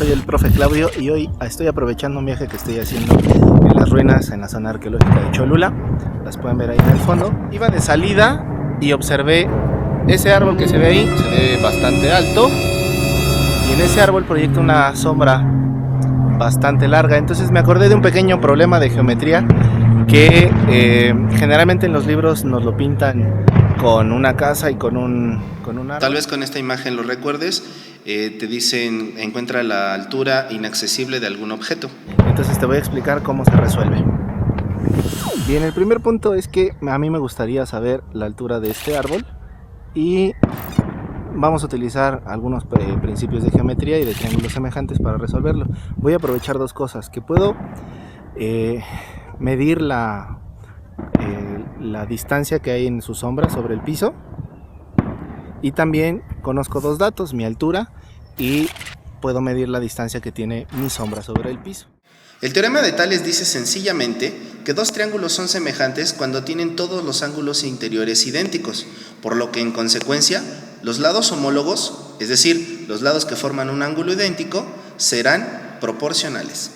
soy el profe Claudio y hoy estoy aprovechando un viaje que estoy haciendo en las ruinas en la zona arqueológica de Cholula. Las pueden ver ahí en el fondo. Iba de salida y observé ese árbol que se ve ahí, se ve bastante alto y en ese árbol proyecta una sombra bastante larga. Entonces me acordé de un pequeño problema de geometría que generalmente en los libros nos lo pintan con una casa y con un árbol. Tal vez con esta imagen lo recuerdes, te dicen encuentra la altura inaccesible de algún objeto. Entonces te voy a explicar cómo se resuelve. Bien, el primer punto es que a mí me gustaría saber la altura de este árbol y vamos a utilizar algunos principios de geometría y de triángulos semejantes para resolverlo. Voy a aprovechar dos cosas, que puedo medir la distancia que hay en su sombra sobre el piso, y también conozco dos datos, mi altura, y puedo medir la distancia que tiene mi sombra sobre el piso. El teorema de Tales dice sencillamente que dos triángulos son semejantes cuando tienen todos los ángulos interiores idénticos, por lo que en consecuencia los lados homólogos, es decir, los lados que forman un ángulo idéntico, serán proporcionales.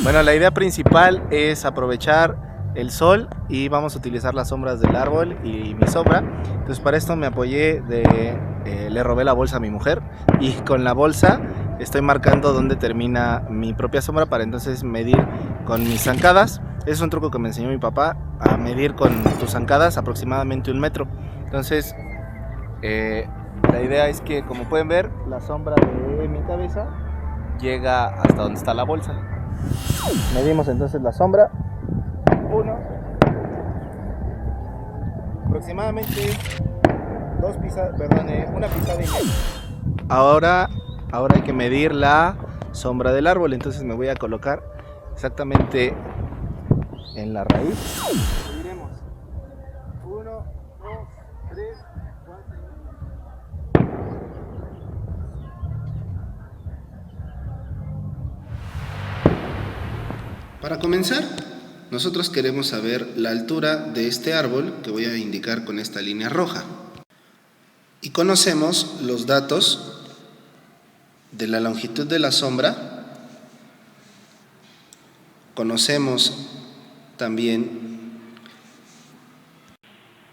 Bueno, la idea principal es aprovechar el sol y vamos a utilizar las sombras del árbol y mi sombra. Entonces para esto me apoyé le robé la bolsa a mi mujer y con la bolsa estoy marcando dónde termina mi propia sombra para entonces medir con mis zancadas. Es un truco que me enseñó mi papá, a medir con tus zancadas aproximadamente 1 metro. Entonces la idea es que, como pueden ver, la sombra de mi cabeza llega hasta donde está la bolsa. Medimos entonces la sombra. Aproximadamente una pisada y media. Ahora hay que medir la sombra del árbol, entonces me voy a colocar exactamente en la raíz. Mediremos 1, 2, 3, 4. Para comenzar, nosotros queremos saber la altura de este árbol que voy a indicar con esta línea roja. Y conocemos los datos de la longitud de la sombra. Conocemos también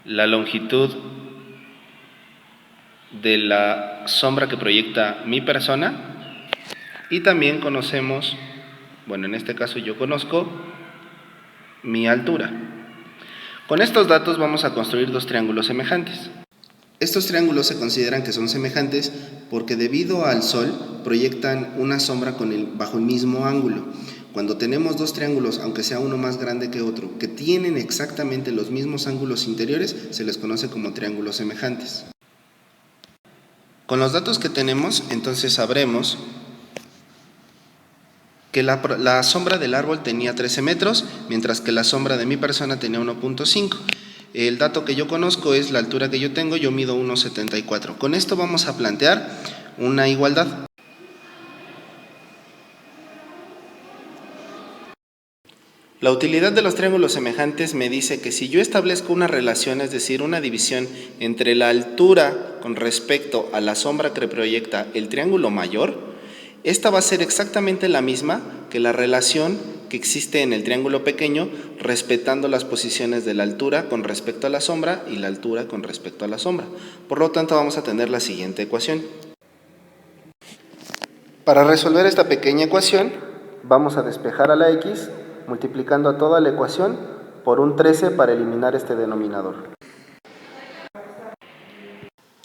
la longitud de la sombra que proyecta mi persona. Y también conocemos, bueno, en este caso yo conozco mi altura. Con estos datos vamos a construir dos triángulos semejantes. Estos triángulos se consideran que son semejantes porque debido al sol proyectan una sombra bajo el mismo ángulo. Cuando tenemos dos triángulos, aunque sea uno más grande que otro, que tienen exactamente los mismos ángulos interiores, se les conoce como triángulos semejantes. Con los datos que tenemos, entonces sabremos que la sombra del árbol tenía 13 metros, mientras que la sombra de mi persona tenía 1.5. El dato que yo conozco es la altura que yo tengo, yo mido 1.74. Con esto vamos a plantear una igualdad. La utilidad de los triángulos semejantes me dice que si yo establezco una relación, es decir, una división entre la altura con respecto a la sombra que proyecta el triángulo mayor, esta va a ser exactamente la misma que la relación que existe en el triángulo pequeño, respetando las posiciones de la altura con respecto a la sombra y la altura con respecto a la sombra. Por lo tanto, vamos a tener la siguiente ecuación. Para resolver esta pequeña ecuación, vamos a despejar a la x, multiplicando a toda la ecuación por un 13 para eliminar este denominador.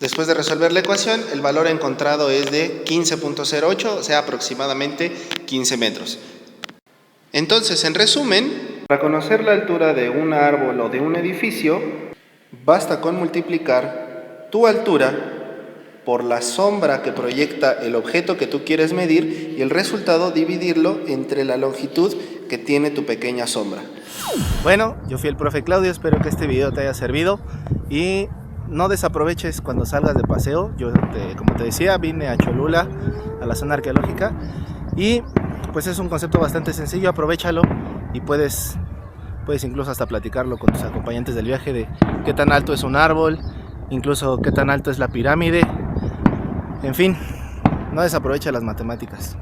Después de resolver la ecuación, el valor encontrado es de 15.08, o sea, aproximadamente 15 metros. Entonces, en resumen, para conocer la altura de un árbol o de un edificio, basta con multiplicar tu altura por la sombra que proyecta el objeto que tú quieres medir y el resultado dividirlo entre la longitud que tiene tu pequeña sombra. Bueno, yo fui el profe Claudio, espero que este video te haya servido y no desaproveches cuando salgas de paseo. Yo, como te decía, vine a Cholula, a la zona arqueológica, y pues es un concepto bastante sencillo, aprovéchalo y puedes incluso hasta platicarlo con tus acompañantes del viaje de qué tan alto es un árbol, incluso qué tan alto es la pirámide, en fin, No desaprovecha las matemáticas.